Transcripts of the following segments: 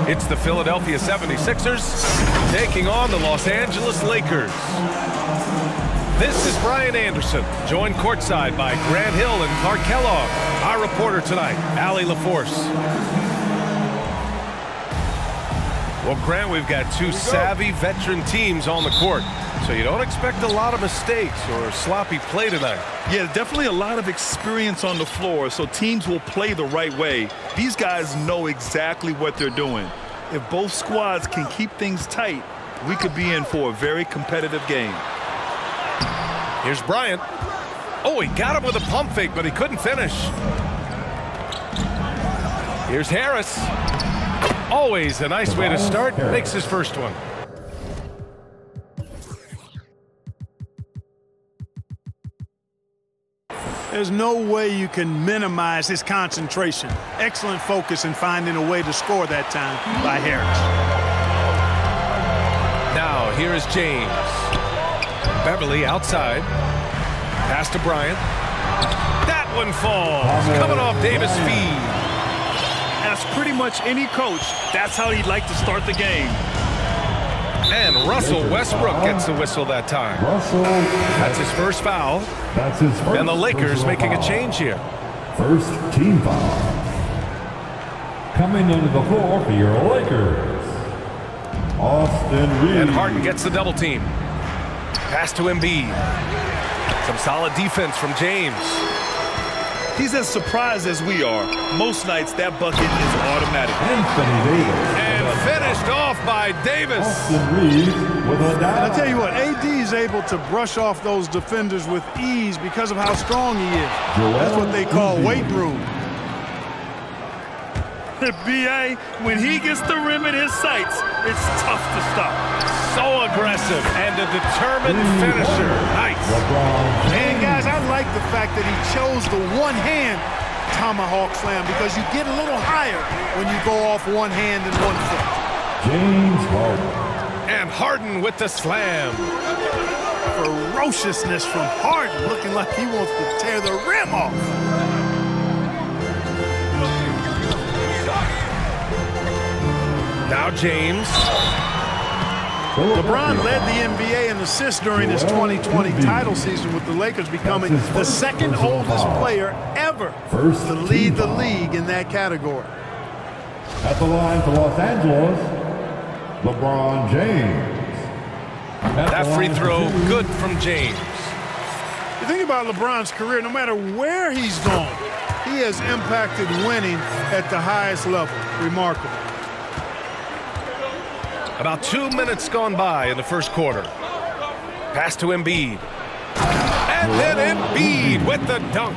It's the Philadelphia 76ers taking on the Los Angeles Lakers. This is Brian Anderson, joined courtside by Grant Hill and Clark Kellogg. Our reporter tonight, Allie LaForce. Well, Grant, we've got two savvy veteran teams on the court, so you don't expect a lot of mistakes or sloppy play tonight. Yeah, definitely a lot of experience on the floor, so teams will play the right way. These guys know exactly what they're doing. If both squads can keep things tight, we could be in for a very competitive game. Here's Bryant. Oh, he got him with a pump fake, but he couldn't finish. Here's Harris. Always a nice way to start. Makes his first one. There's no way you can minimize his concentration. Excellent focus in finding a way to score that time by Harris. Now, here is James. Beverly outside. Pass to Bryant. That one falls. Coming off Davis' feed. Ask pretty much any coach, that's how he'd like to start the game. And Russell Westbrook gets the whistle that time. That's his first foul. And the Lakers making a change here. First team foul. Coming onto the floor for your Lakers, Austin Reaves. And Harden gets the double team. Pass to Embiid. Some solid defense from James. He's as surprised as we are. Most nights, that bucket is automatic. Anthony Davis. And finished off by Davis. Austin Reaves with a dive. I'll tell you what, AD is able to brush off those defenders with ease because of how strong he is. That's what they call weight room. B.A., when he gets the rim in his sights, it's tough to stop. So aggressive and a determined finisher. Nice. And guys, I like the fact that he chose the one-hand tomahawk slam because you get a little higher when you go off one hand and one foot. James Harden. And Harden with the slam. Ferociousness from Harden, looking like he wants to tear the rim off. Now James. LeBron led the NBA in assists during his 2020 title season, with the Lakers becoming the second oldest player ever to lead the league in that category. At the line for Los Angeles, LeBron James. That free throw good from James. The thing about LeBron's career, no matter where he's gone, he has impacted winning at the highest level. Remarkable. About 2 minutes gone by in the first quarter. Pass to Embiid. And then Embiid with the dunk.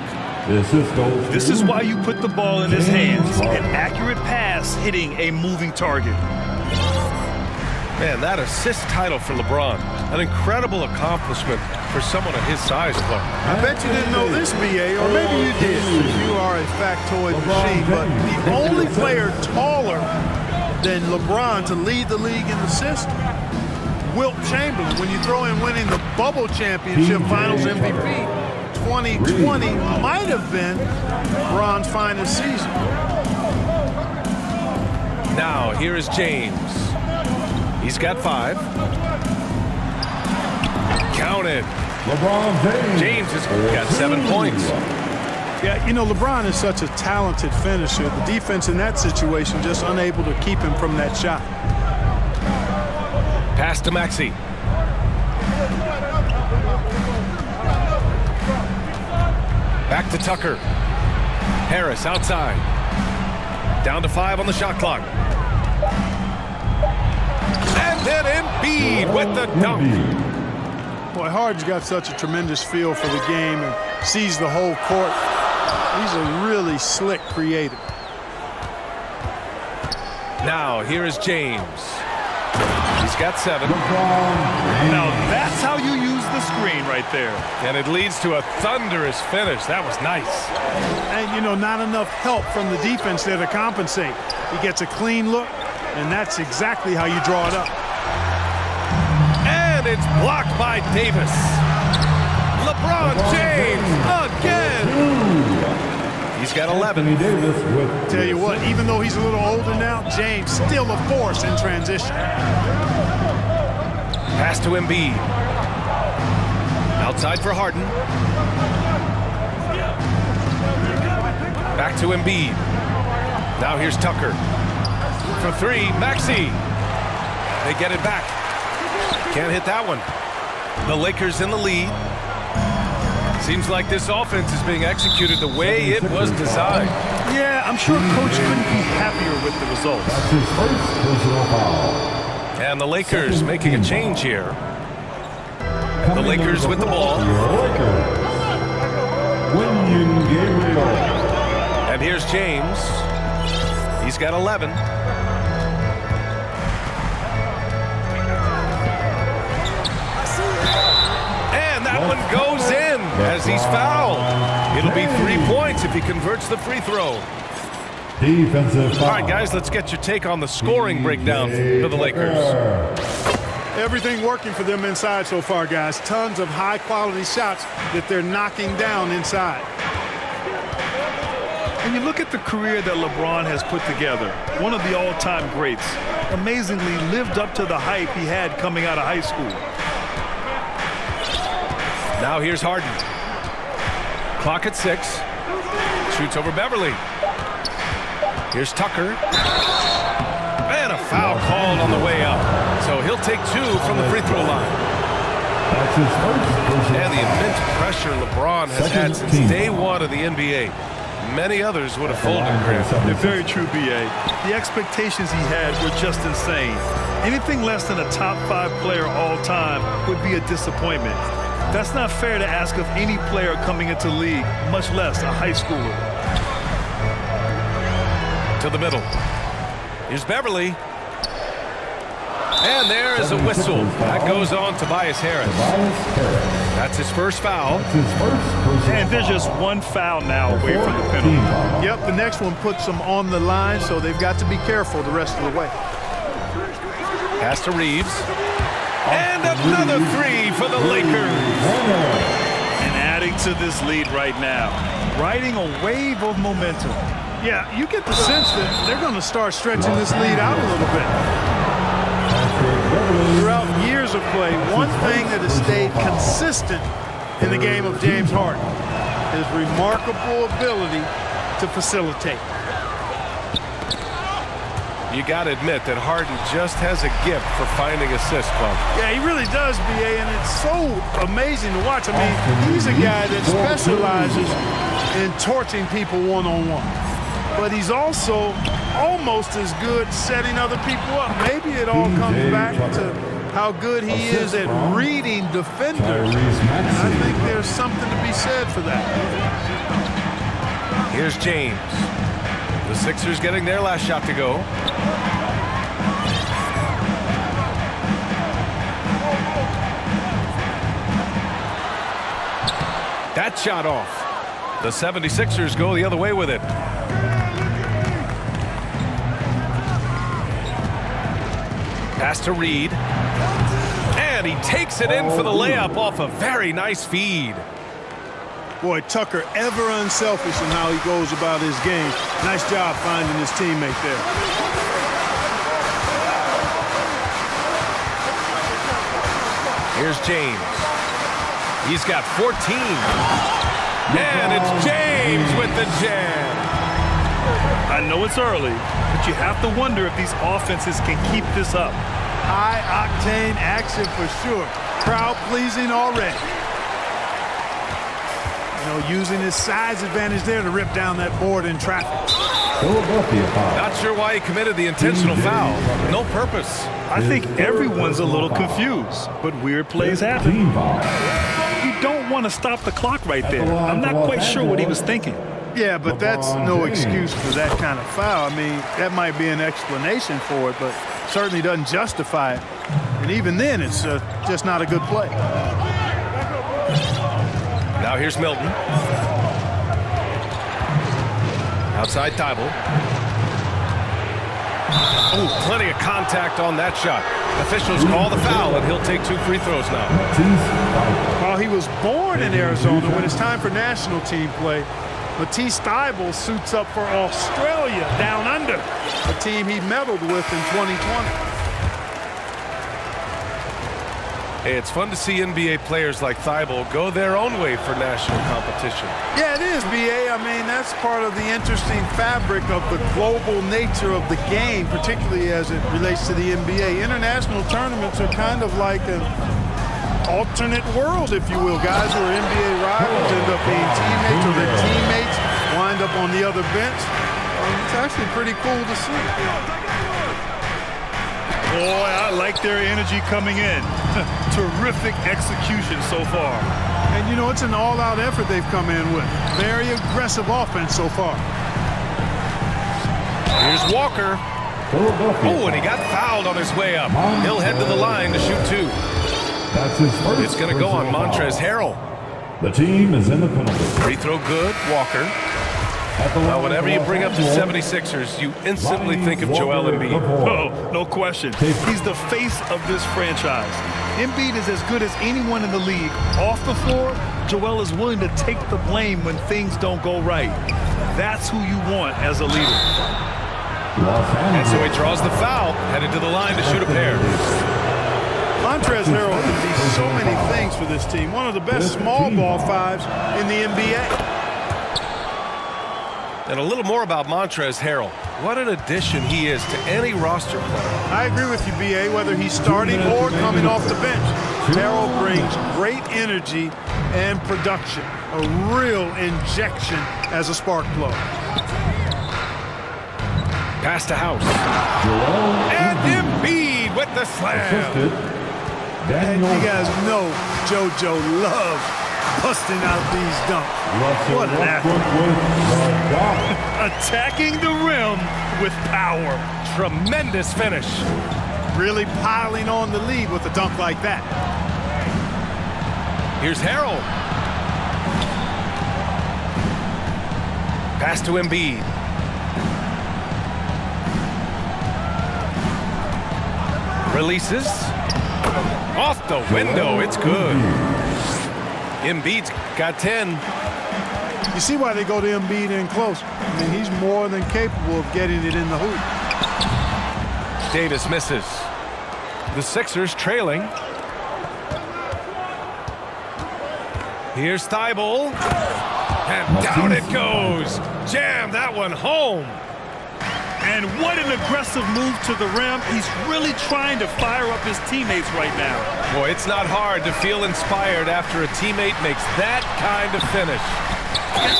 This is why you put the ball in his hands. An accurate pass hitting a moving target. Man, that assist title for LeBron. An incredible accomplishment for someone of his size, Clark. I bet you didn't know this, B.A., or maybe you did, because you are a factoid machine, but the only player taller than LeBron to lead the league in assists, Wilt Chamberlain. When you throw in winning the Bubble Championship Finals MVP, 2020 might have been LeBron's finest season. Now, here is James. He's got 5. Count it. LeBron James. James has got 7 points. Yeah, you know, LeBron is such a talented finisher. The defense in that situation just unable to keep him from that shot. Pass to Maxey. Back to Tucker. Harris outside. Down to 5 on the shot clock. And then Embiid with the dunk. Boy, Harden's got such a tremendous feel for the game and sees the whole court. He's a really slick creator. Now, here is James. He's got 7. Now, that's how you use the screen right there. And it leads to a thunderous finish. That was nice. And, you know, not enough help from the defense there to compensate. He gets a clean look, and that's exactly how you draw it up. And it's blocked by Davis. LeBron James again. He's got 11. Tell you what, even though he's a little older now, James still a force in transition. Pass to Embiid. Outside for Harden. Back to Embiid. Now here's Tucker. For 3, Maxey. They get it back. Can't hit that one. The Lakers in the lead. Seems like this offense is being executed the way it was designed. Yeah, I'm sure Coach couldn't be happier with the results. That's his first personal foul. And the Lakers making a change here. The Lakers with the ball. And here's James. He's got 11. And that one goes in as he's fouled. It'll be 3 points if he converts the free throw. Defensive foul. All right, guys, let's get your take on the scoring breakdown for the Lakers. Everything working for them inside so far, guys. Tons of high-quality shots that they're knocking down inside. When you look at the career that LeBron has put together, one of the all-time greats, amazingly lived up to the hype he had coming out of high school. Now here's Harden. Clock at 6. Shoots over Beverly. Here's Tucker. And a foul called on the way up. So he'll take 2 from the free throw line. That's his first. And the immense pressure LeBron has had since day 1 of the NBA. Many others would have folded, Chris. They're very true, B.A. The expectations he had were just insane. Anything less than a top 5 player all time would be a disappointment. That's not fair to ask of any player coming into the league, much less a high schooler. To the middle. Here's Beverly. And there is a whistle. That goes on Tobias Harris. That's his first foul. And there's just one foul now away from the penalty. Yep, the next one puts them on the line, so they've got to be careful the rest of the way. Pass to Reeves. And another 3 for the Lakers. And adding to this lead right now, riding a wave of momentum. Yeah, you get the sense that they're going to start stretching this lead out a little bit. Throughout years of play, one thing that has stayed consistent in the game of James Harden is remarkable ability to facilitate. You got to admit that Harden just has a gift for finding assists, Club. Yeah, he really does, B.A., and it's so amazing to watch. I mean, he's a guy that specializes in torching people one-on-one. But he's also almost as good setting other people up. Maybe it all comes back to how good he is at reading defenders. I think there's something to be said for that. Here's James. The Sixers getting their last shot to go. That shot off. The 76ers go the other way with it. Pass to Reed. And he takes it in for the layup off a very nice feed. Boy, Tucker ever unselfish in how he goes about his game. Nice job finding his teammate there. Here's James. He's got 14. And it's James with the jam. I know it's early, but you have to wonder if these offenses can keep this up. High-octane action for sure. Crowd-pleasing already. You know, using his size advantage there to rip down that board in traffic. Philadelphia foul. Not sure why he committed the intentional foul. No purpose. I think everyone's a little confused, but weird plays happen. Team foul. You don't want to stop the clock right there. I'm not quite sure what he was thinking. Yeah, but that's no excuse for that kind of foul. I mean, that might be an explanation for it, but certainly doesn't justify it. And even then, it's just not a good play. Now here's Milton. Outside Thibault. Oh, plenty of contact on that shot. Officials call the foul, and he'll take 2 free throws now. While he was born in Arizona, when it's time for national team play, Matisse Thybulle suits up for Australia down under, a team he medaled with in 2020. Hey, it's fun to see NBA players like Thybulle go their own way for national competition. Yeah, it is, B.A. I mean, that's part of the interesting fabric of the global nature of the game, particularly as it relates to the NBA. International tournaments are kind of like an alternate world, if you will. Guys who are NBA rivals end up being teammates, or their teammates wind up on the other bench. It's actually pretty cool to see. Boy, I like their energy coming in. Terrific execution so far. And, you know, it's an all-out effort they've come in with. Very aggressive offense so far. Here's Walker. Oh, and he got fouled on his way up. He'll head to the line to shoot 2. That's his first. It's going to go on Montrezl Harrell. The team is in the penalty. Free throw good, Walker. Now, whenever you bring up the 76ers, you instantly think of Joel Embiid. Oh, no question. He's the face of this franchise. Embiid is as good as anyone in the league. Off the floor, Joel is willing to take the blame when things don't go right. That's who you want as a leader. And so he draws the foul, headed to the line to shoot a pair. Montrezl Harrell can be so many things for this team. One of the best small ball 5s in the NBA. And a little more about Montrezl Harrell. What an addition he is to any roster player. I agree with you, B.A., whether he's starting or coming off the bench. Harrell brings great energy and production. A real injection as a spark plug. Pass to House. And Embiid with the slam. And you guys know JoJo loves busting out these dunks. What an athlete. Attacking the rim with power. Tremendous finish. Really piling on the lead with a dunk like that. Here's Harrell. Pass to Embiid. Releases. Off the window. It's good. Embiid's got 10. You see why they go to Embiid in close. I mean, he's more than capable of getting it in the hoop. Davis misses. The Sixers trailing. Here's Thybulle. And down it goes. Jam that one home. And what an aggressive move to the rim. He's really trying to fire up his teammates right now. Boy, it's not hard to feel inspired after a teammate makes that kind of finish.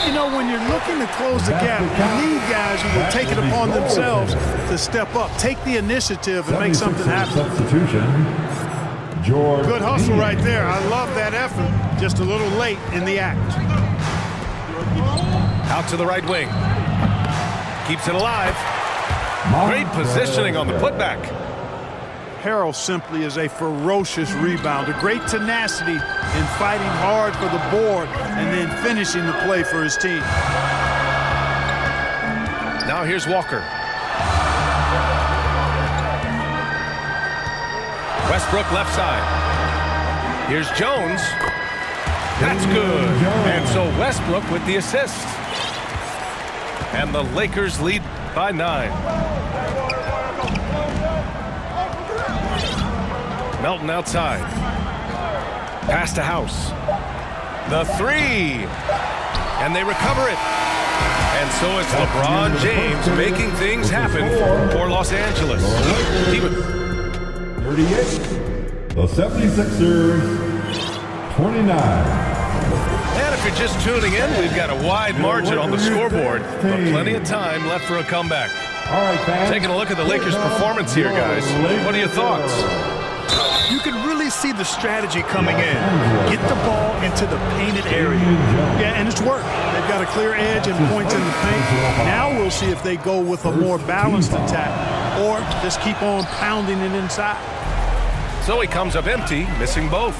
You know, when you're looking to close the gap, you need guys who will take it upon themselves to step up, take the initiative, and make something happen. Substitution. George. Good hustle right there. I love that effort. Just a little late in the act. Out to the right wing. Keeps it alive. Great positioning on the putback. Harrell simply is a ferocious rebounder. Great tenacity in fighting hard for the board and then finishing the play for his team. Now here's Walker. Westbrook left side. Here's Jones. That's good. And so Westbrook with the assist. And the Lakers lead by 9. Melton outside. Pass to House. The 3. And they recover it. And so it's LeBron James making things happen for Los Angeles. 38. The 76ers, 29. And a if you're just tuning in, we've got a wide margin on the scoreboard, but plenty of time left for a comeback. All right, fans. Taking a look at the Lakers' performance here, guys. What are your thoughts? You can really see the strategy coming in. Get the ball into the painted area. Yeah, and it's worked. They've got a clear edge and points in the paint. Now we'll see if they go with a more balanced attack or just keep on pounding it inside. So he comes up empty, missing both.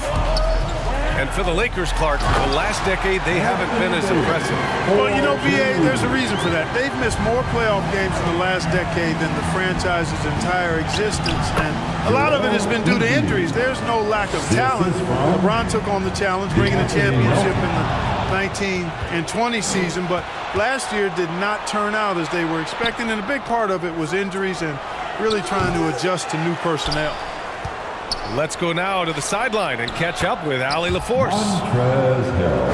And for the Lakers, Clark, the last decade, they haven't been as impressive. Well, you know, B.A., there's a reason for that. They've missed more playoff games in the last decade than the franchise's entire existence. And a lot of it has been due to injuries. There's no lack of talent. LeBron took on the challenge, bringing a championship in the 19 and 20 season. But last year did not turn out as they were expecting. And a big part of it was injuries and really trying to adjust to new personnel. Let's go now to the sideline and catch up with Allie LaForce.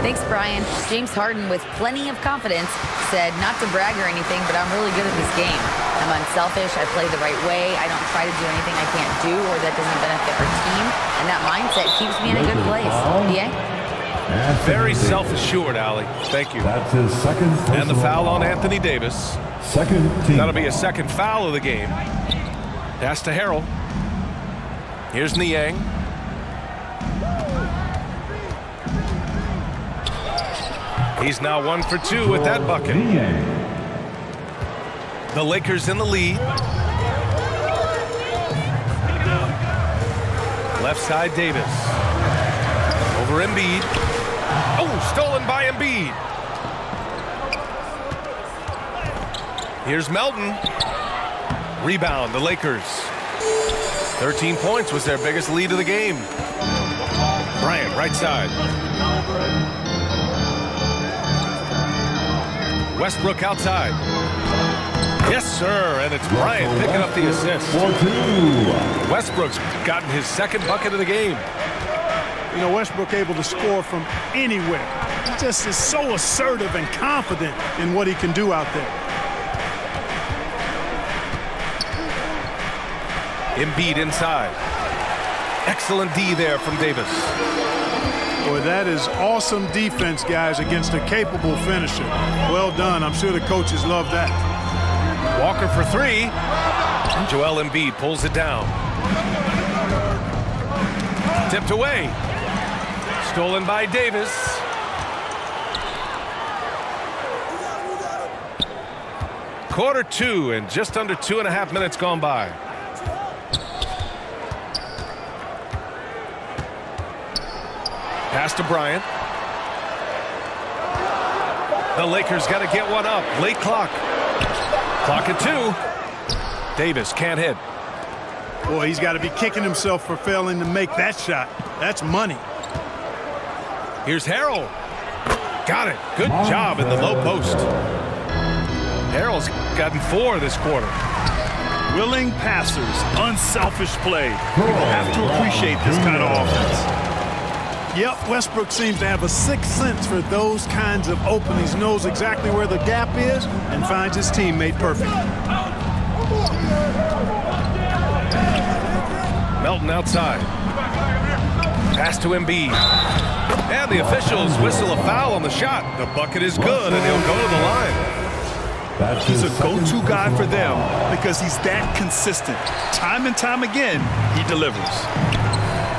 Thanks, Brian. James Harden, with plenty of confidence, said not to brag or anything, but I'm really good at this game. I'm unselfish. I play the right way. I don't try to do anything I can't do or that doesn't benefit our team. And that mindset keeps me in a good place. Yeah? Very self-assured, Allie. Thank you. That's his second. And the foul on Anthony Davis. Second team. That'll be a second foul of the game. Pass to Harrell. Here's Niang. He's now 1 for 2 with that bucket. The Lakers in the lead. Left side, Davis. Over Embiid. Oh, stolen by Embiid. Here's Melton. Rebound, the Lakers. 13 points was their biggest lead of the game. Bryant, right side. Westbrook outside. Yes, sir, and it's Bryant picking up the assist. Westbrook's gotten his second bucket of the game. You know, Westbrook able to score from anywhere. He just is so assertive and confident in what he can do out there. Embiid inside. Excellent D there from Davis. Boy, that is awesome defense, guys, against a capable finisher. Well done. I'm sure the coaches love that. Walker for 3. And Joel Embiid pulls it down. Tipped away. Stolen by Davis. Quarter 2 and just under 2.5 minutes gone by. Pass to Bryant. The Lakers got to get one up. Late clock. Clock at 2. Davis can't hit. Boy, he's got to be kicking himself for failing to make that shot. That's money. Here's Harrell. Got it. Good job in the low post. Harrell's gotten 4 this quarter. Willing passers, unselfish play. People have to appreciate this kind of offense. Yep, Westbrook seems to have a sixth sense for those kinds of openings, knows exactly where the gap is, and finds his teammate perfect. Melton outside. Pass to Embiid. And the officials whistle a foul on the shot. The bucket is good, and he'll go to the line. He's a go-to guy for them because he's that consistent. Time and time again, he delivers.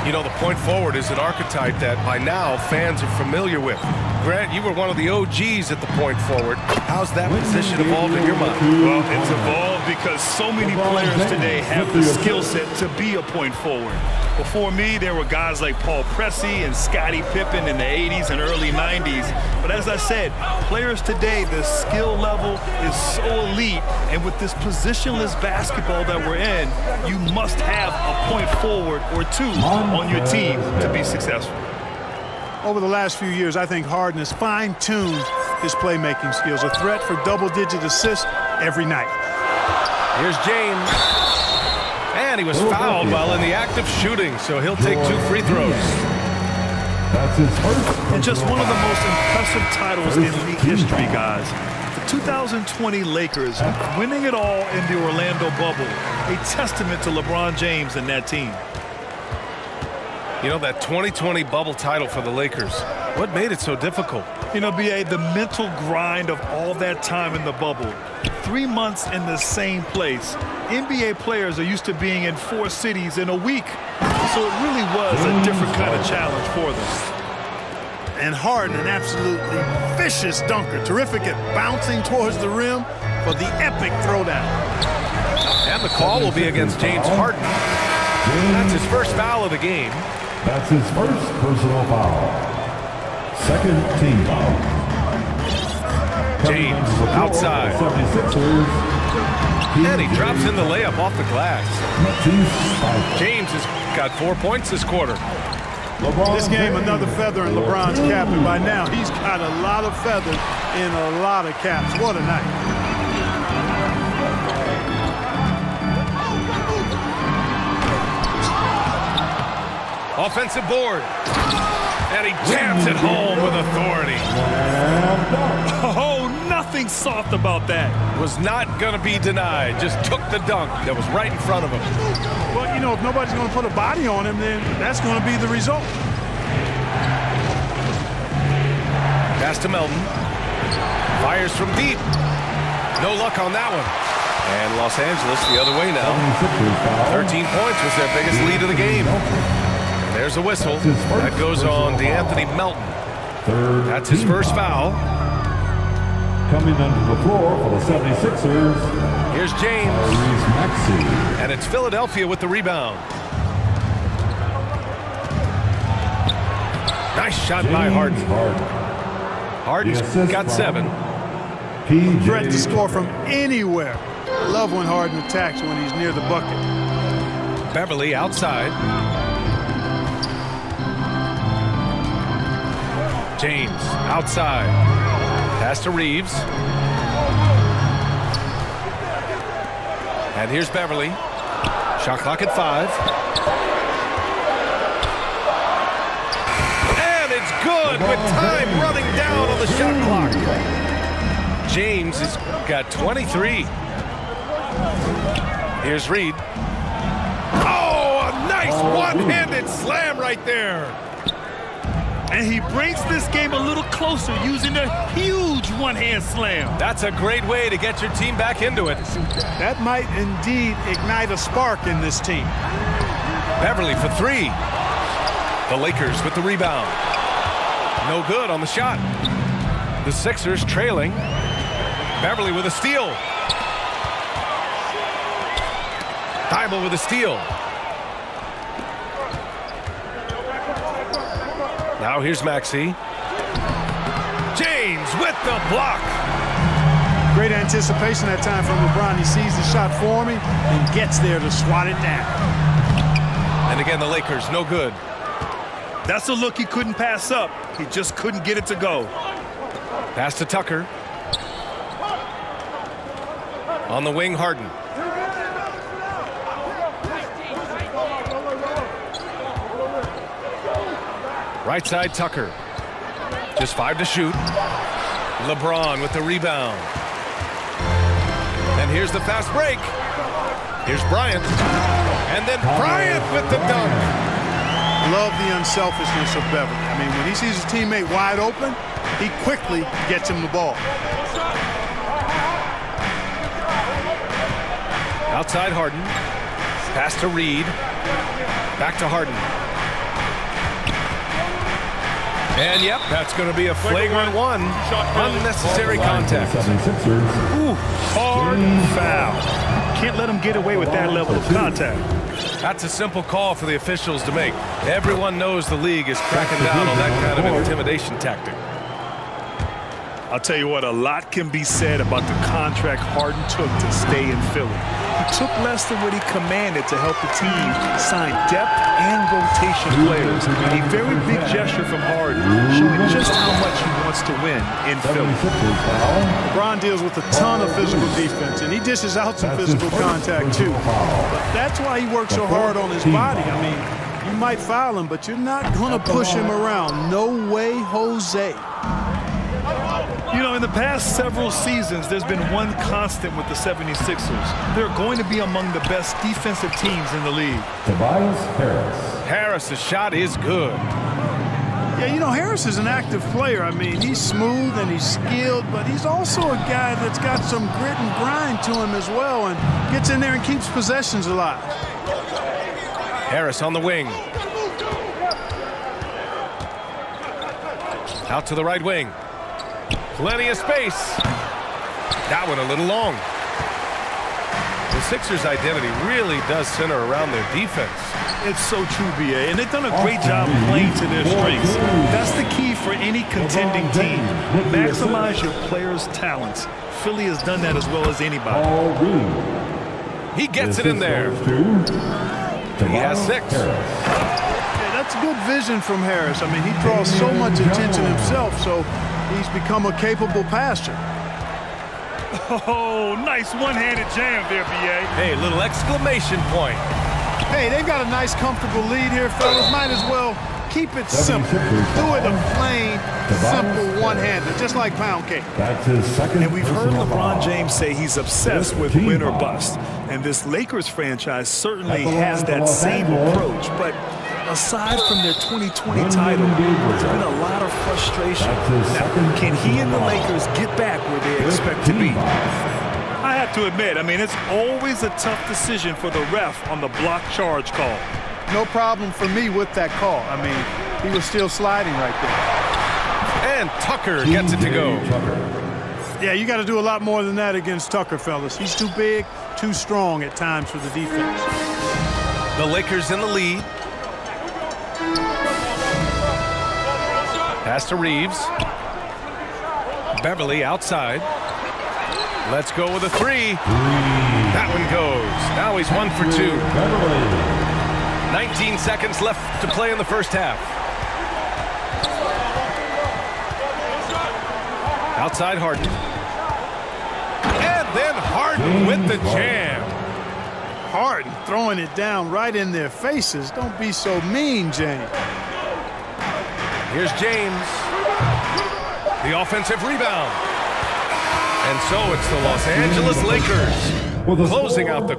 You know, the point forward is an archetype that by now fans are familiar with. Grant, you were one of the OGs at the point forward. How's that position evolved in your mind? Well, it's evolved because so many players today have the skill set to be a point forward. Before me, there were guys like Paul Pressey and Scottie Pippen in the 80s and early 90s. But as I said, players today, the skill level is so elite. And with this positionless basketball that we're in, you must have a point forward or 2 on your team to be successful. Over the last few years, I think Harden has fine-tuned his playmaking skills. A threat for double-digit assists every night. Here's James. And he was fouled while in the act of shooting, so he'll take 2 free throws. That's his first. And just one of the most impressive titles in league history, guys. The 2020 Lakers winning it all in the Orlando bubble. A testament to LeBron James and that team. You know, that 2020 bubble title for the Lakers, What made it so difficult? You know, B.A., the mental grind of all that time in the bubble. 3 months in the same place. NBA players are used to being in 4 cities in a week. So it really was a different kind of challenge for them. And Harden, an absolutely vicious dunker. Terrific at bouncing towards the rim for the epic throwdown. And the call will be against James Harden. That's his first foul of the game. That's his first personal foul. Second team foul. James outside. 76ers. And he drops in the layup off the glass. James has got 4 points this quarter. This game, another feather in LeBron's cap, and by now he's got a lot of feathers in a lot of caps. What a night. Offensive board. And he jams it home with authority. Oh, nothing soft about that. Was not going to be denied. Just took the dunk that was right in front of him. Well, you know, if nobody's going to put a body on him, then that's going to be the result. Pass to Melton. Fires from deep. No luck on that one. And Los Angeles the other way now. 13 points was their biggest lead of the game. There's a whistle. That goes on DeAnthony Melton. That's his first foul. Coming under the floor for the 76ers. Here's James. Tyrese Maxey. And it's Philadelphia with the rebound. Nice shot by Harden. Harden's got 7. Threat to score from anywhere. I love when Harden attacks when he's near the bucket. Beverly outside. James outside. Pass to Reeves. And here's Beverly. Shot clock at 5. And it's good with time running down on the shot clock. James has got 23. Here's Reed. Oh, a nice one-handed slam right there. And he brings this game a little closer using a huge one-hand slam. That's a great way to get your team back into it. That might indeed ignite a spark in this team. Beverly for 3. The Lakers with the rebound. No good on the shot. The Sixers trailing. Beverly with a steal. Thibault with a steal. Now here's Maxey. James with the block. Great anticipation that time from LeBron. He sees the shot forming and gets there to swat it down. And again, the Lakers, no good. That's a look he couldn't pass up. He just couldn't get it to go. Pass to Tucker. On the wing, Harden. Right side, Tucker. Just 5 to shoot. LeBron with the rebound. And here's the fast break. Here's Bryant. And then Bryant with the dunk. Love the unselfishness of Beverly. I mean, when he sees his teammate wide open, he quickly gets him the ball. Outside Harden. Pass to Reed. Back to Harden. And yep, that's going to be a flagrant one. Unnecessary contact. Ooh, hard foul. Can't let him get away with that level of contact. That's a simple call for the officials to make. Everyone knows the league is cracking down on that kind of intimidation tactic. I'll tell you what, a lot can be said about the contract Harden took to stay in Philly. He took less than what he commanded to help the team sign depth and rotation players. A very big gesture from Harden, showing just how much he wants to win in Philly. LeBron deals with a ton of physical defense, and he dishes out some physical contact too. But that's why he works so hard on his body. I mean, you might foul him, but you're not going to push him around. No way, Jose. You know, in the past several seasons, there's been one constant with the 76ers. They're going to be among the best defensive teams in the league. Tobias Harris. Harris's shot is good. Yeah, you know, Harris is an active player. I mean, he's smooth and he's skilled, but he's also a guy that's got some grit and grind to him as well and gets in there and keeps possessions alive. Harris on the wing. Out to the right wing. Plenty of space. That one a little long. The Sixers' identity really does center around their defense. It's so true, B.A., and they've done a great job playing to their strengths. That's the key for any contending team. Maximize your players' talents. Philly has done that as well as anybody. He gets it in there. He has 6. Yeah, that's good vision from Harris. I mean, he draws so much attention himself, so he's become a capable passer. Oh, nice one-handed jam there, B.A. Hey, little exclamation point. Hey, they've got a nice, comfortable lead here, fellas. Might as well keep it simple. Do it a plain, simple one-hander, just like pound cake. That's his second. And we've heard LeBron James say he's obsessed with win or bust. And this Lakers franchise certainly has that same approach. But aside from their 2020 title, there's been a lot of frustration. Now, can he and the Lakers get back where they expect to be? I have to admit, I mean, it's always a tough decision for the ref on the block charge call. No problem for me with that call. I mean, he was still sliding right there. And Tucker gets it to go. Yeah, you got to do a lot more than that against Tucker, fellas. He's too big, too strong at times for the defense. The Lakers in the lead. Pass to Reeves. Beverly outside. Let's go with a 3. That one goes. Now he's 1 for 2. 19 seconds left to play in the first half. Outside Harden. And then Harden with the jam. Harden throwing it down right in their faces. Don't be so mean, James. Here's James. The offensive rebound. And so it's the Los Angeles Lakers closing out the...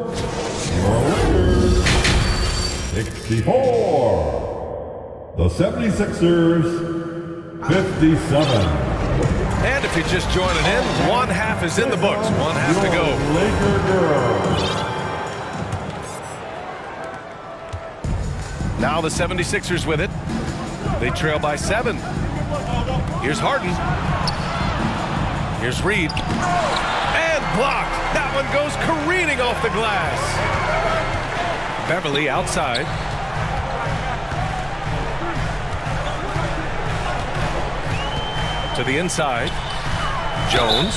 64. The 76ers, 57. And if you're just joining in, one half is in the books. One half to go. Now the 76ers with it. They trail by 7. Here's Harden. Here's Reed. And blocked. That one goes careening off the glass. Beverly outside. To the inside. Jones.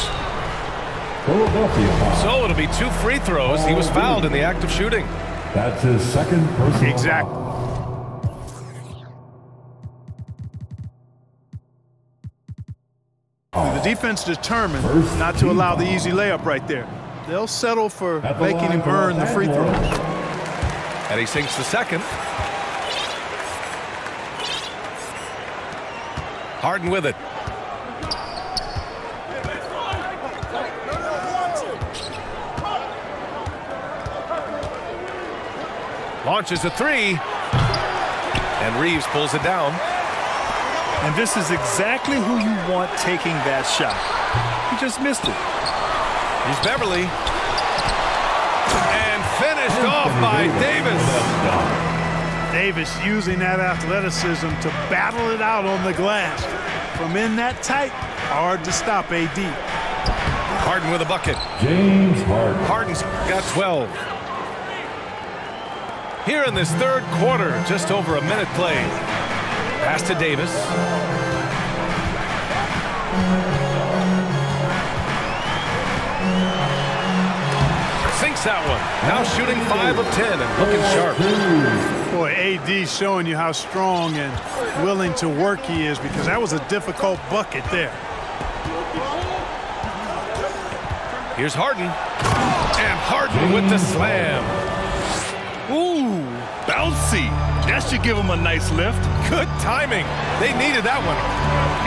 So it'll be 2 free throws. He was fouled in the act of shooting. That's his second personal. Exactly. The defense determined not to allow the easy layup right there. They'll settle for making him earn the free throws. And he sinks the second. Harden with it. Launches a 3. And Reeves pulls it down. And this is exactly who you want taking that shot. He just missed it. Here's Beverly. And finished off by Davis. Davis using that athleticism to battle it out on the glass. From in that tight, hard to stop AD. Harden with a bucket. James Harden. Harden's got 12. Here in this third quarter, just over a minute played. Pass to Davis. Sinks that one. Now shooting 5 of 10 and looking sharp. Boy, AD showing you how strong and willing to work he is, because that was a difficult bucket there. Here's Harden. And Harden with the slam. Ooh, bouncy. That should give him a nice lift. Good timing. They needed that one.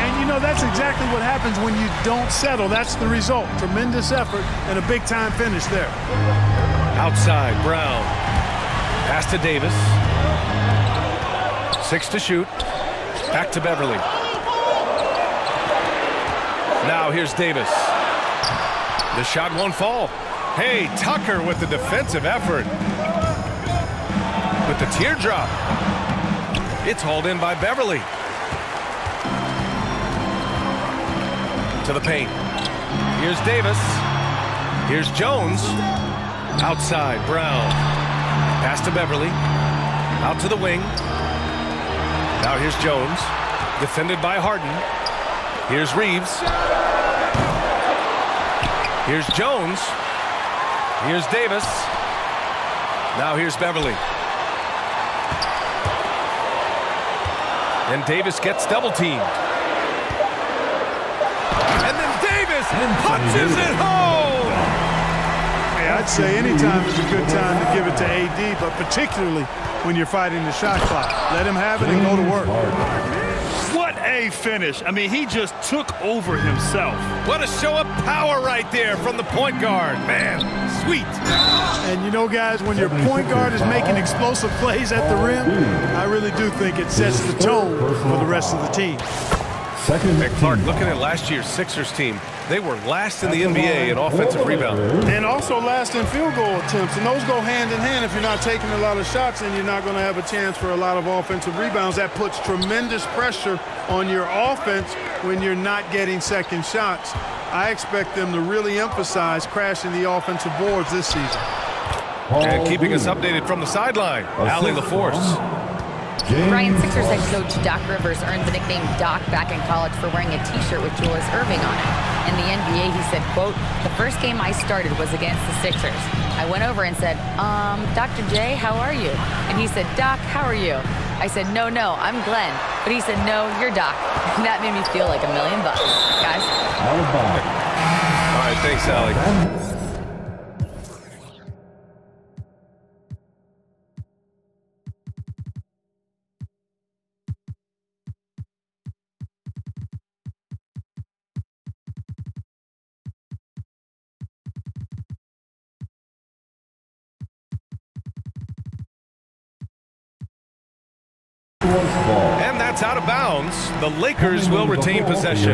And, you know, that's exactly what happens when you don't settle. That's the result. Tremendous effort and a big-time finish there. Outside, Brown. Pass to Davis. 6 to shoot. Back to Beverly. Now here's Davis. The shot won't fall. Hey, Tucker with the defensive effort. With the teardrop. It's hauled in by Beverly. To the paint. Here's Davis. Here's Jones. Outside, Brown. Pass to Beverly. Out to the wing. Now here's Jones. Defended by Harden. Here's Reeves. Here's Jones. Here's Davis. Now here's Beverly. And Davis gets double-teamed. And then Davis punches it home! Hey, I'd say anytime is a good time to give it to AD, but particularly when you're fighting the shot clock. Let him have it and go to work. What a finish. I mean, he just took over himself. What a show of power right there from the point guard. Man, sweet. And you know, guys, when your point guard is making explosive plays at the rim, I really do think it sets the tone for the rest of the team. Hey, Clark, looking at last year's Sixers team, they were last in the NBA in offensive rebound. And also last in field goal attempts. And those go hand in hand. If you're not taking a lot of shots, then you're not going to have a chance for a lot of offensive rebounds. That puts tremendous pressure on your offense when you're not getting second shots. I expect them to really emphasize crashing the offensive boards this season. And keeping us updated from the sideline, Allie LaForce. Brian, Sixers head coach Doc Rivers earned the nickname Doc back in college for wearing a T-shirt with Julius Erving on it. In the NBA, he said, quote, "The first game I started was against the Sixers. I went over and said, Dr. J, how are you?" And he said, "Doc, how are you?" I said, no, I'm Glenn." But he said, "No, you're Doc." And that made me feel like $1 million, guys. All right, thanks, Allie. And that's out of bounds. The Lakers will retain possession.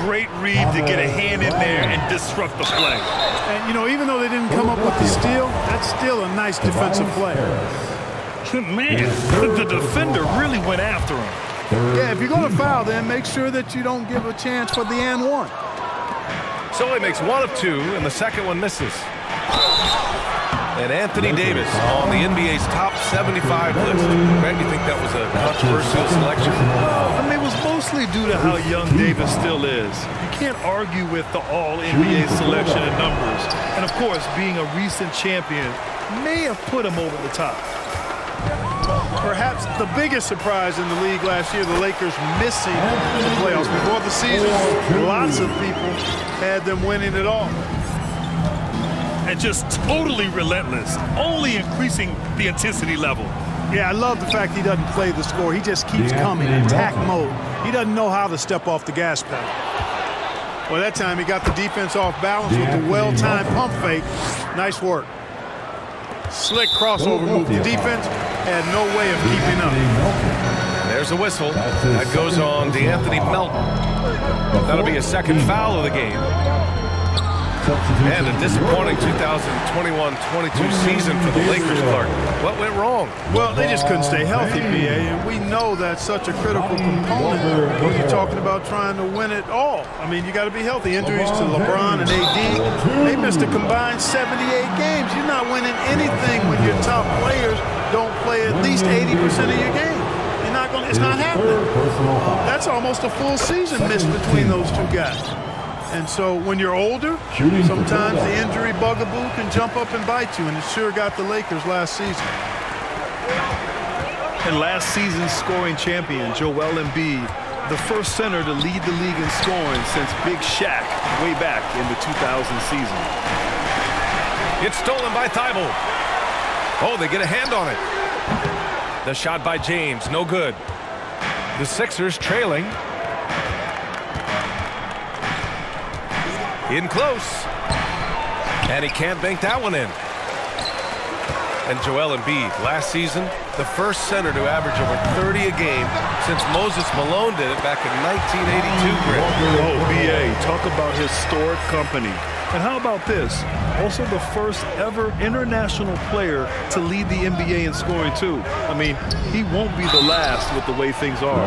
Great read to get a hand in there and disrupt the play. And, you know, even though they didn't come up with the steal, that's still a nice defensive play. Man, the defender really went after him. Yeah, if you're going to foul, then make sure that you don't give a chance for the and one. So he makes one of two, and the second one misses. And Anthony Davis on the NBA's top 75 list. Greg, you think that was a controversial selection? I mean, it was mostly due to how young Davis still is. You can't argue with the all-NBA selection and numbers. And, of course, being a recent champion may have put him over the top. Perhaps the biggest surprise in the league last year, the Lakers missing the playoffs. Before the season, lots of people had them winning it all. And just totally relentless, only increasing the intensity level. Yeah, I love the fact he doesn't play the score. He just keeps coming in attack mode. He doesn't know how to step off the gas pedal. Well, that time he got the defense off balance with the well-timed pump fake. Nice work. Slick crossover move. The defense had no way of keeping up. There's a whistle. That goes on DeAnthony Melton. That'll be a second foul of the game. And a disappointing 2021-22 season for the Lakers, Clark. What went wrong? Well, they just couldn't stay healthy, BA, and we know that's such a critical component when you're talking about trying to win it all. I mean, you got to be healthy. Injuries to LeBron and AD, they missed a combined 78 games. You're not winning anything when your top players don't play at least 80% of your game. You're not going. It's not happening. That's almost a full season missed between those two guys. And so when you're older, sometimes the injury bugaboo can jump up and bite you, and it sure got the Lakers last season. And last season's scoring champion, Joel Embiid, the first center to lead the league in scoring since Big Shaq way back in the 2000 season. It's stolen by Thibault. Oh, they get a hand on it. The shot by James, no good. The Sixers trailing. In close. And he can't bank that one in. And Joel Embiid, last season, the first center to average over 30 a game since Moses Malone did it back in 1982, Grant. Oh, BA, talk about historic company. And how about this? Also the first ever international player to lead the NBA in scoring, too. I mean, he won't be the last with the way things are.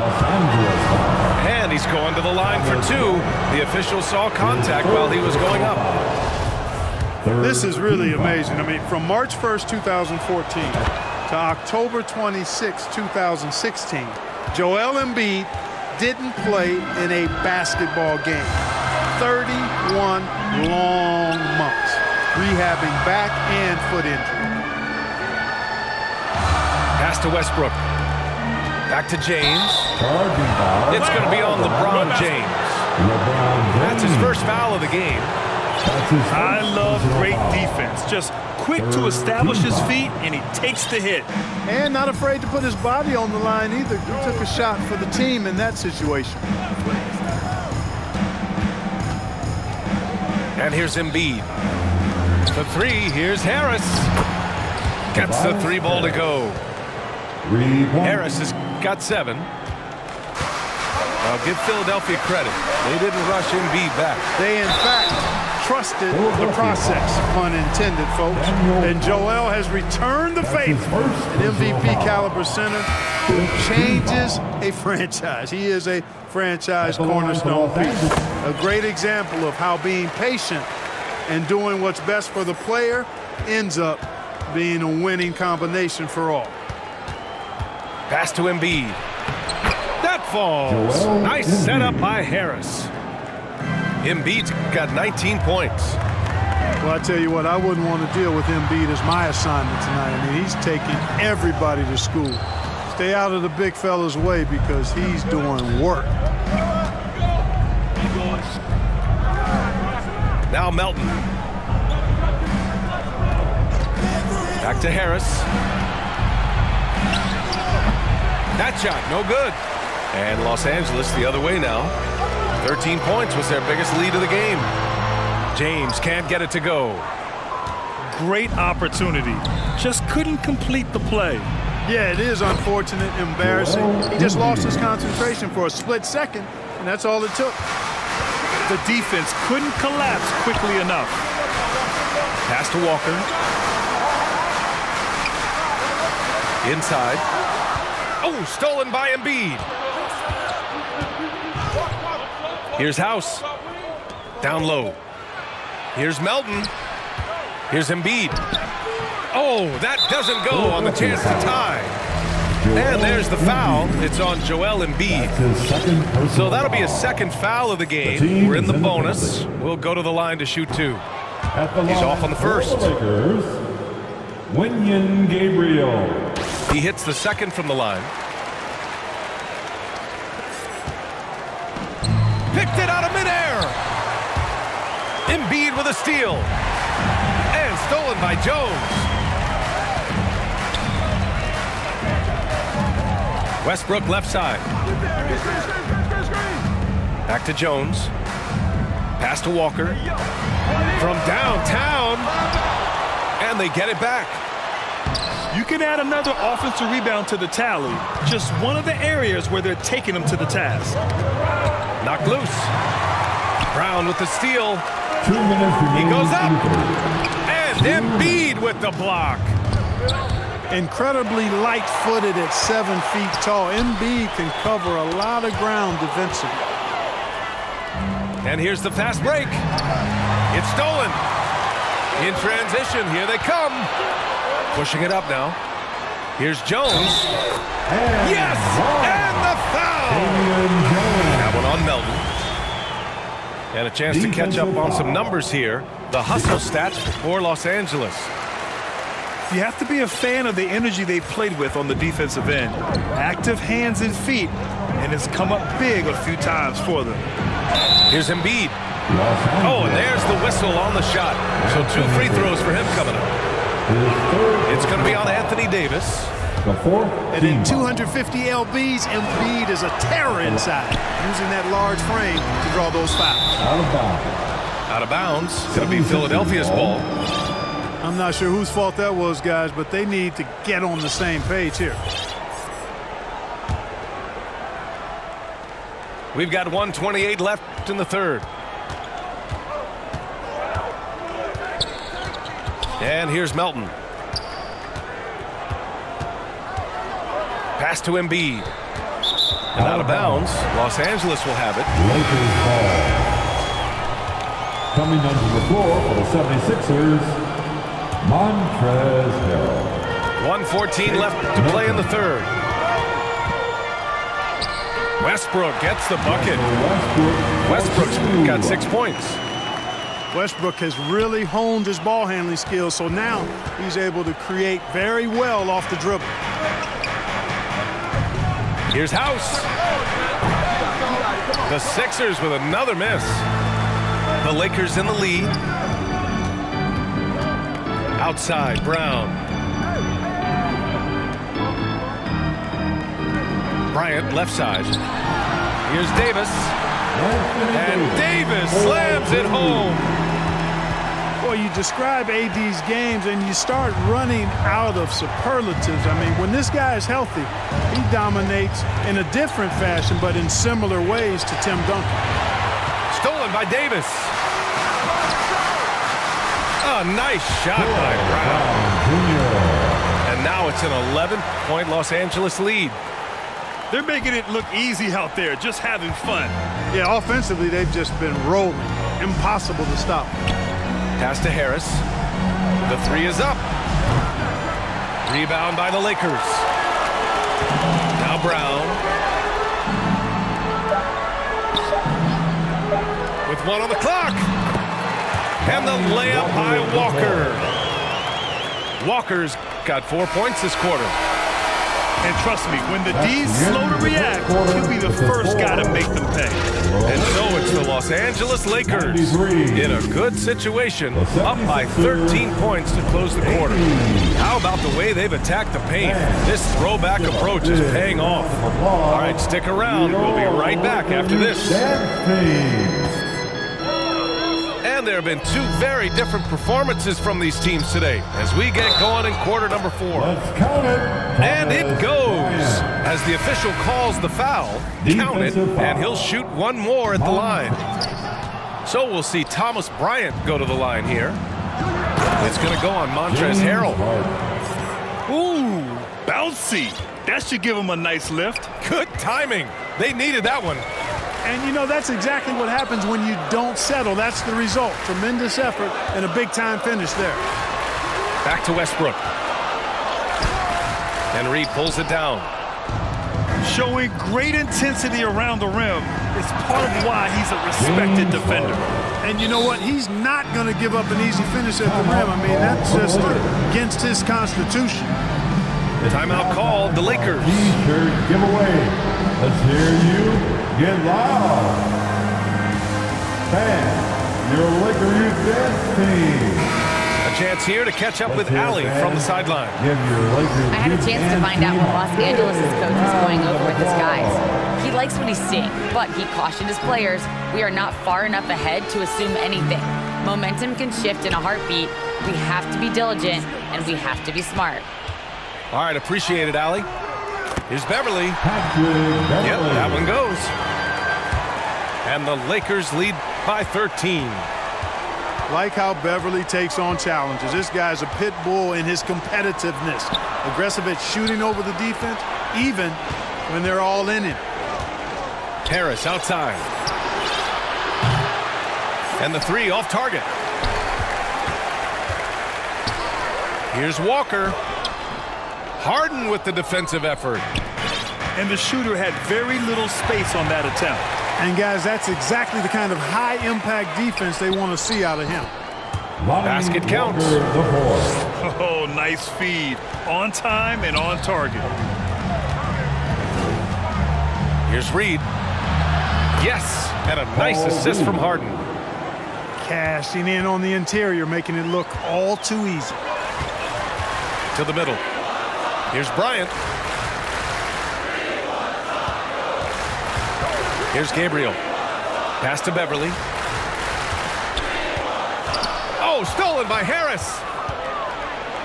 And he's going to the line for two. The official saw contact while he was going up. This is really amazing. I mean, from March 1st, 2014 to October 26, 2016, Joel Embiid didn't play in a basketball game. 31 long months rehabbing back and foot injury. Pass to Westbrook. Back to James. It's going to be on LeBron James. That's his first foul of the game. I love great defense. Just quick to establish his feet, and he takes the hit. And not afraid to put his body on the line either. He took a shot for the team in that situation. And here's Embiid. For three, here's Harris. Gets the three ball to go. Harris has got 7. I'll give Philadelphia credit. They didn't rush Embiid back. They, in fact, trusted the process, pun intended, folks. And Joel has returned the favor. An MVP caliber center who changes a franchise. He is a franchise cornerstone piece. A great example of how being patient and doing what's best for the player ends up being a winning combination for all. Pass to Embiid. That falls. Nice setup by Harris. Embiid's got 19 points. Well, I tell you what, I wouldn't want to deal with Embiid as my assignment tonight. I mean, he's taking everybody to school. Stay out of the big fella's way because he's doing work. Now Melton. Back to Harris. That shot, no good. And Los Angeles the other way now. 13 points was their biggest lead of the game. James can't get it to go. Great opportunity. Just couldn't complete the play. Yeah, it is unfortunate, embarrassing. He just lost his concentration for a split second, and that's all it took. The defense couldn't collapse quickly enough. Pass to Walker. Inside. Oh, stolen by Embiid. Here's House. Down low. Here's Melton. Here's Embiid. Oh, that doesn't go on the chance to tie. And there's the foul. It's on Joel Embiid. So that'll be a second foul of the game. We're in the bonus. We'll go to the line to shoot 2. He's off on the first. Wenyen Gabriel. He hits the second from the line. Picked it out of midair. Embiid with a steal. And stolen by Jones. Westbrook left side. Back to Jones. Pass to Walker. From downtown. And they get it back. You can add another offensive rebound to the tally. Just one of the areas where they're taking them to the task. Knocked loose. Brown with the steal. 2 minutes remaining. He goes up. And Embiid with the block. Incredibly light-footed at 7 feet tall. Embiid can cover a lot of ground defensively. And here's the fast break. It's stolen. In transition, here they come. Pushing it up now. Here's Jones. Yes! And the foul! That one on Melton. And a chance to catch up on some numbers here. The hustle stats for Los Angeles. You have to be a fan of the energy they played with on the defensive end. Active hands and feet, and it's come up big a few times for them. Here's Embiid. Oh, and there's the whistle on the shot. So 2 free throws for him coming up. It's going to be on Anthony Davis. And in 250 lbs, Embiid is a terror inside, using that large frame to draw those fouls. Out of bounds. It's going to be Philadelphia's ball. I'm not sure whose fault that was, guys, but they need to get on the same page here. We've got 1:28 left in the third. And here's Melton. Pass to Embiid. And out of bounds. Los Angeles will have it. Lakers ball. Coming onto the floor for the 76ers, Montrezl Harrell. 1:14 left to play in the third. Westbrook gets the bucket. Westbrook's got 6 points. Westbrook has really honed his ball handling skills, so now he's able to create very well off the dribble. Here's House. The Sixers with another miss. The Lakers in the lead. Outside, Brown. Bryant, left side. Here's Davis. And Davis slams it home. Boy, you describe AD's games and you start running out of superlatives. I mean, when this guy is healthy, he dominates in a different fashion, but in similar ways to Tim Duncan. Stolen by Davis. A nice shot by Brown. And now it's an 11-point Los Angeles lead. They're making it look easy out there, just having fun. Yeah, offensively, they've just been rolling. Impossible to stop. Pass to Harris. The three is up. Rebound by the Lakers. Now Brown. With 1 on the clock. And the layup by Walker. Walker's got 4 points this quarter. And trust me, when the D's slow to react, he'll be the first guy to make them pay. And so it's the Los Angeles Lakers in a good situation, up by 13 points to close the quarter. How about the way they've attacked the paint? This throwback approach is paying off. All right, stick around. We'll be right back after this. And there have been 2 very different performances from these teams today as we get going in quarter number 4. Let's count it. And it goes as the official calls the foul. Count it, and he'll shoot 1 more at the line. So we'll see Thomas Bryant go to the line here. It's going to go on Montrezl Harrell. Ooh, bouncy. That should give him a nice lift. Good timing. They needed that one. And, you know, that's exactly what happens when you don't settle. That's the result. Tremendous effort and a big-time finish there. Back to Westbrook. And Reed pulls it down. Showing great intensity around the rim is part of why he's a respected defender. And you know what? He's not going to give up an easy finish at the rim. I mean, that's just against his constitution. Timeout called, the Lakers. T-shirt giveaway. Let's hear you get loud. Fans, your Laker Youth Dance Team. A chance here to catch up with Allie from the sideline. I had a chance to find out what Los Angeles' coach is going over with his guys. He likes what he's seeing, but he cautioned his players, we are not far enough ahead to assume anything. Momentum can shift in a heartbeat. We have to be diligent, and we have to be smart. All right, appreciate it, Allie. Here's Beverly. Yep, that one goes. And the Lakers lead by 13. Like how Beverly takes on challenges. This guy's a pit bull in his competitiveness. Aggressive at shooting over the defense, even when they're all in him. Harris outside. And the 3 off target. Here's Walker. Harden with the defensive effort. And the shooter had very little space on that attempt. And guys, that's exactly the kind of high-impact defense they want to see out of him. Basket counts. Oh, nice feed. On time and on target. Here's Reed. Yes, and a nice assist from Harden. Cashing in on the interior, making it look all too easy. To the middle. Here's Bryant. Here's Gabriel. Pass to Beverly. Oh, stolen by Harris.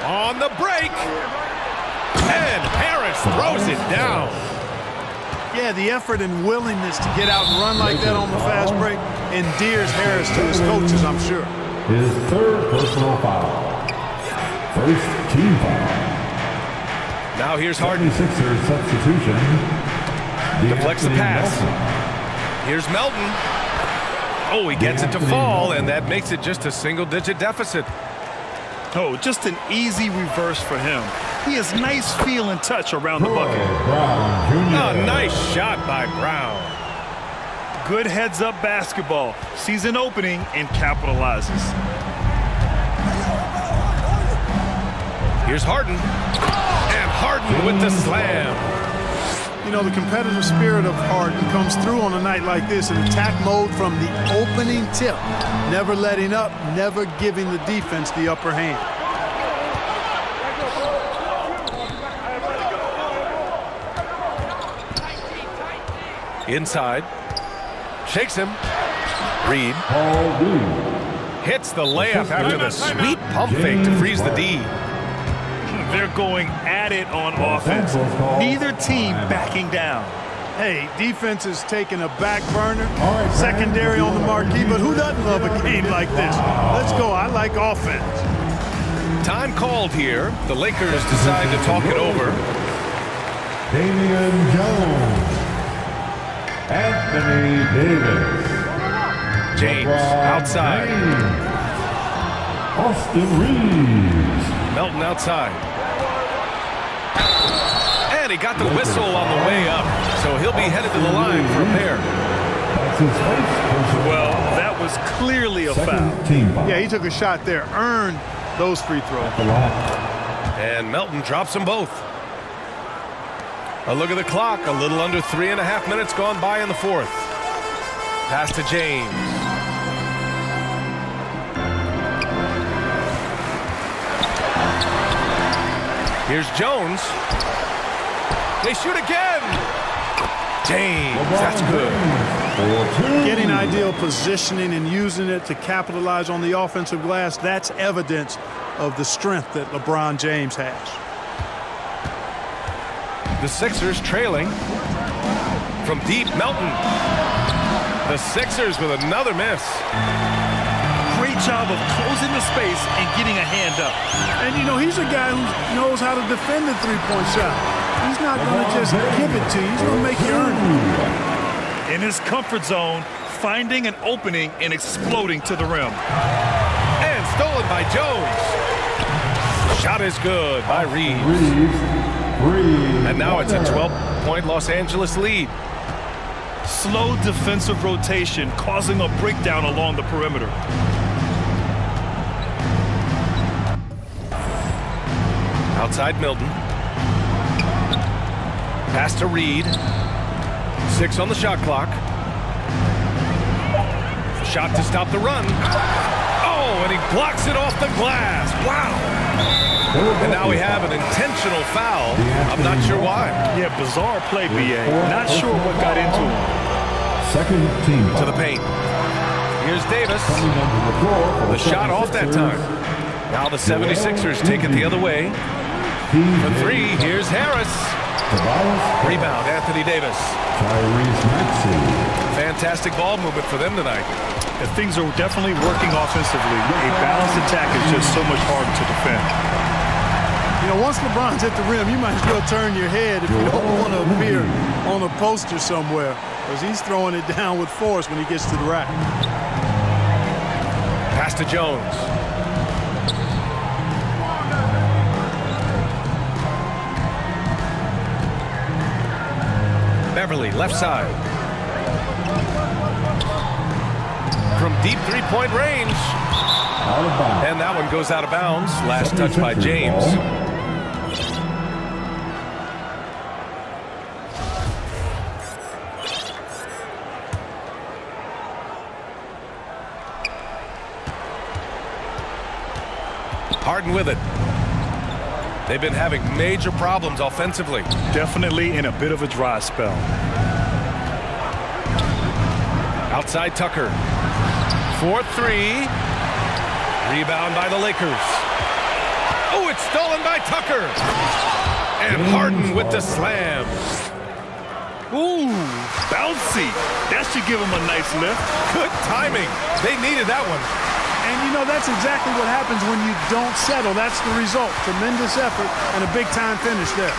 On the break. And Harris throws it down. Yeah, the effort and willingness to get out and run like that on the fast break endears Harris to his coaches, I'm sure. His third personal foul. First team foul. Now here's Harden. 76ers substitution. Deflects the pass. Here's Melton. Oh, he gets it to fall, and that makes it just a single-digit deficit. Oh, just an easy reverse for him. He has nice feel and touch around the bucket. Brown Jr. A nice shot by Brown. Good heads-up basketball. Sees an opening and capitalizes. Here's Harden. And Harden with the slam. You know, the competitive spirit of Harden comes through on a night like this in attack mode from the opening tip. Never letting up, never giving the defense the upper hand. Inside. Shakes him. Reed. Hits the layup after the sweet pump fake to freeze the D. They're going at it on offense. Neither team backing down. Hey, defense is taking a back burner, secondary on the marquee, but who doesn't love a game like this? Let's go. I like offense. Time called here. The Lakers decide to talk it over. Damian Jones. Anthony Davis. James outside. Austin Reeves. Melton outside. And he got the whistle on the way up, so he'll be headed to the line for a pair. Well, that was clearly a foul. Yeah, he took a shot there, earned those free throws. And Melton drops them both. A look at the clock, a little under 3.5 minutes gone by in the fourth. Pass to James. Here's Jones. They shoot again. James, that's good. Getting ideal positioning and using it to capitalize on the offensive glass, that's evidence of the strength that LeBron James has. The Sixers trailing from deep. Melton. The Sixers with another miss. Great job of closing the space and getting a hand up. And, you know, he's a guy who knows how to defend the three-point shot. He's not going to just give it to you. He's going to make you earn it. In his comfort zone, finding an opening and exploding to the rim. And stolen by Jones. Shot is good by Reeves. And now it's a 12-point Los Angeles lead. Slow defensive rotation causing a breakdown along the perimeter. Outside Milton. Pass to Reed. 6 on the shot clock. Shot to stop the run. Oh, and he blocks it off the glass. Wow. And now we have an intentional foul. I'm not sure why. Yeah, bizarre play, B.A. Not sure what got into him. Second team to the paint. Here's Davis. The shot off that time. Now the 76ers take it the other way. For 3, here's Harris. Rebound, Anthony Davis. Fantastic ball movement for them tonight. Things are definitely working offensively. A balanced attack is just so much harder to defend. You know, once LeBron's at the rim, you might as well turn your head if you don't want to appear on a poster somewhere, because he's throwing it down with force when he gets to the rack. Pass to Jones. Beverly, left side. From deep three-point range. And that one goes out of bounds. Last touch by James. Harden with it. They've been having major problems offensively. Definitely in a bit of a dry spell. Outside Tucker. 4-3. Rebound by the Lakers. Oh, it's stolen by Tucker. And Harden with the slam. Ooh, bouncy. That should give him a nice lift. Good timing. They needed that one. And, you know, that's exactly what happens when you don't settle. That's the result. Tremendous effort and a big-time finish there.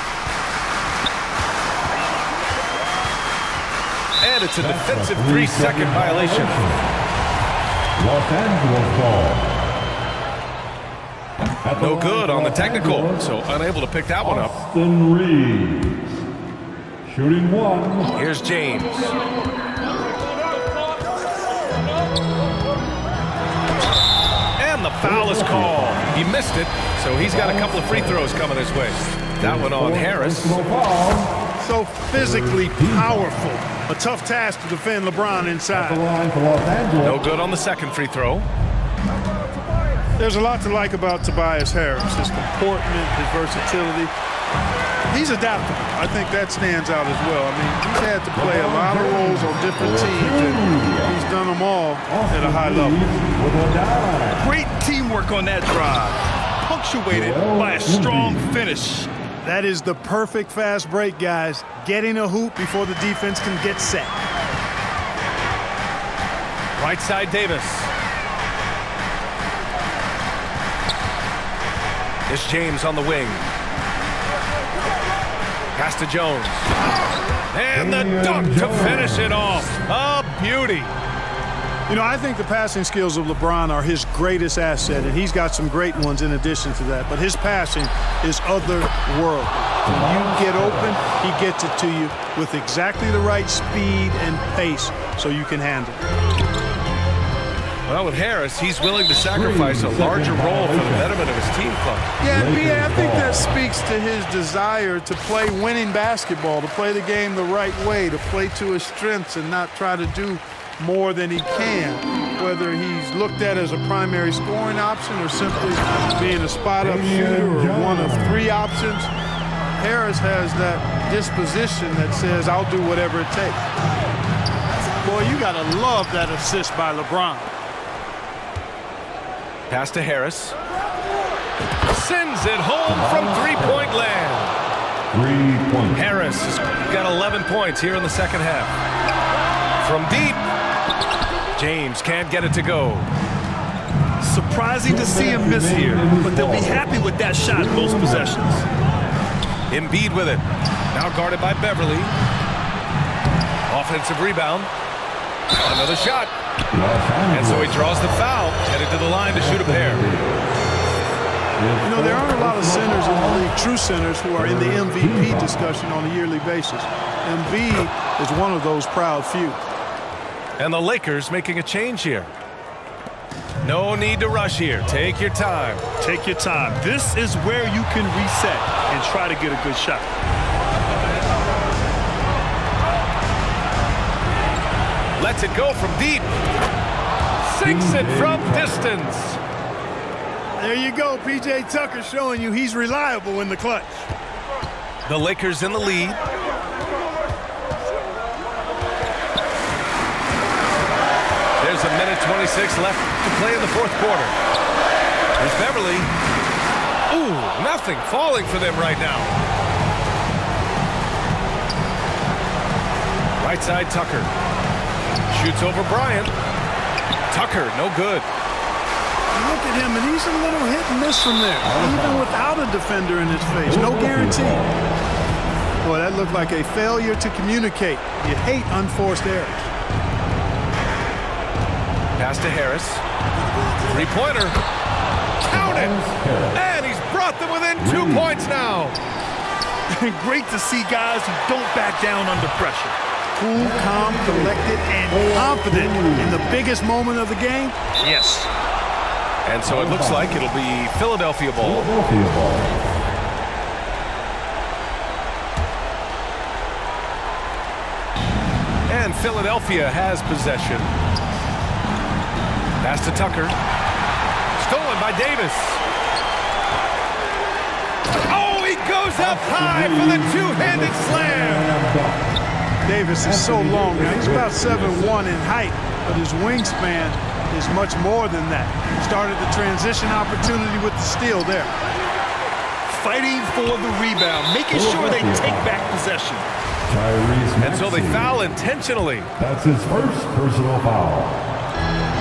And it's a defensive 3-second violation. Los Angeles ball. No good on the technical, so unable to pick that one up. Austin Reeves. Shooting one. Here's James. And the foul is called. He missed it, so he's got a couple of free throws coming his way. That one on Harris. So physically powerful. A tough task to defend LeBron inside. No good on the second free throw. There's a lot to like about Tobias Harris. His comportment, his versatility. He's adaptable. I think that stands out as well. I mean, he's had to play a lot of roles on different teams, and he's done them all at a high level. Great teamwork on that drive, punctuated by a strong finish. That is the perfect fast break, guys. Getting a hoop before the defense can get set. Right side Davis. It's James on the wing. Pass to Jones. And the dunk to finish it off. A beauty. You know, I think the passing skills of LeBron are his greatest asset, and he's got some great ones in addition to that. But his passing is otherworldly. When you get open, he gets it to you with exactly the right speed and pace so you can handle it. Well, with Harris, he's willing to sacrifice a larger role for the betterment of his team club. Yeah, and I think that speaks to his desire to play winning basketball, to play the game the right way, to play to his strengths and not try to do more than he can, whether he's looked at as a primary scoring option or simply being a spot-up shooter or one of three options. Harris has that disposition that says, I'll do whatever it takes. Boy, you got to love that assist by LeBron. Pass to Harris. Sends it home from three-point land. 3 points. Harris has got 11 points here in the second half. From deep, James can't get it to go. Surprising to see him miss here, but they'll be happy with that shot most possessions. Embiid with it. Now guarded by Beverly. Offensive rebound. Another shot. And so he draws the foul, headed to the line to shoot a pair. You know, there aren't a lot of centers in the league, true centers, who are in the MVP discussion on a yearly basis. Embiid is one of those proud few. And the Lakers making a change here. No need to rush here. Take your time. Take your time. This is where you can reset and try to get a good shot. Lets it go from deep. Sinks it from distance. There you go, P.J. Tucker showing you he's reliable in the clutch. The Lakers in the lead. There's a minute 26 left to play in the fourth quarter. There's Beverly. Ooh, nothing falling for them right now. Right side Tucker. Shoots over Bryant. Tucker, no good. Look at him, and he's a little hit and miss from there, even without a defender in his face. No guarantee. Boy, that looked like a failure to communicate. You hate unforced errors. Pass to Harris. Three-pointer. Count it. And he's brought them within 2 points now. Great to see guys who don't back down under pressure. Cool, calm, collected, and confident in the biggest moment of the game? Yes. And so it looks like it'll be Philadelphia ball. And Philadelphia has possession. Pass to Tucker. Stolen by Davis. Oh, he goes up high for the two-handed slam. Davis is so long now. He's about 7'1" in height, but his wingspan is much more than that. Started the transition opportunity with the steal there. fighting for the rebound, making sure they take back possession. And so they foul intentionally. That's his first personal foul.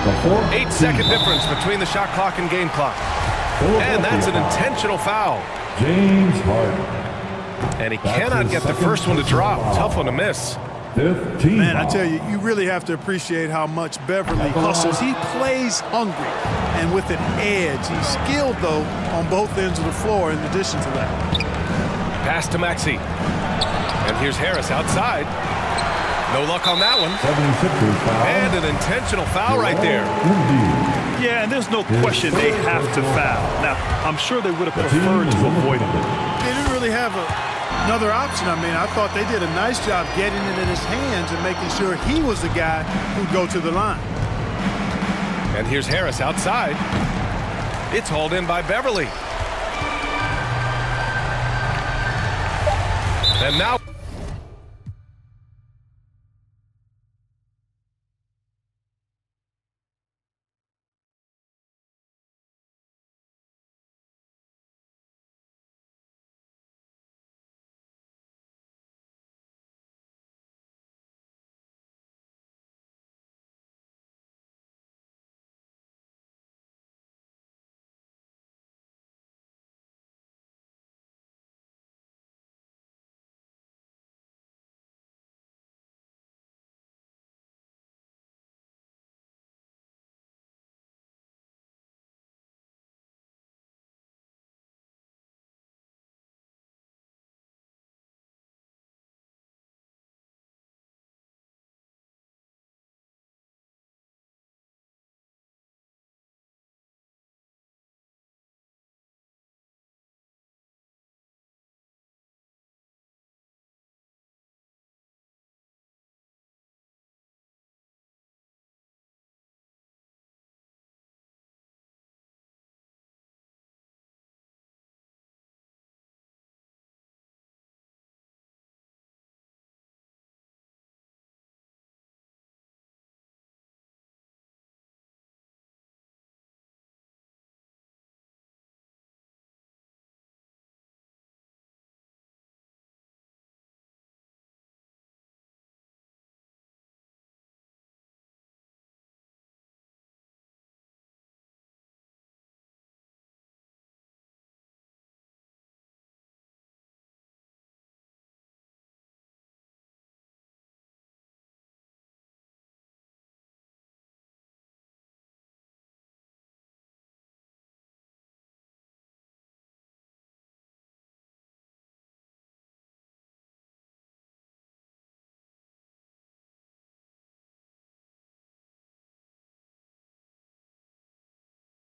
The 8-second difference between the shot clock and game clock. And that's an intentional foul. James Harden. And he cannot get the first one to drop. Tough one to miss. 15. Man, I tell you, you really have to appreciate how much Beverly hustles. He plays hungry and with an edge. He's skilled, though, on both ends of the floor in addition to that. Pass to Maxey. And here's Harris outside. No luck on that one. 76ers foul. And an intentional foul right there. Yeah, and there's no question they have to foul. Now, I'm sure they would have preferred to avoid it. They didn't really have another option. I mean, I thought they did a nice job getting it in his hands and making sure he was the guy who'd go to the line. And here's Harris outside. It's hauled in by Beverly. And now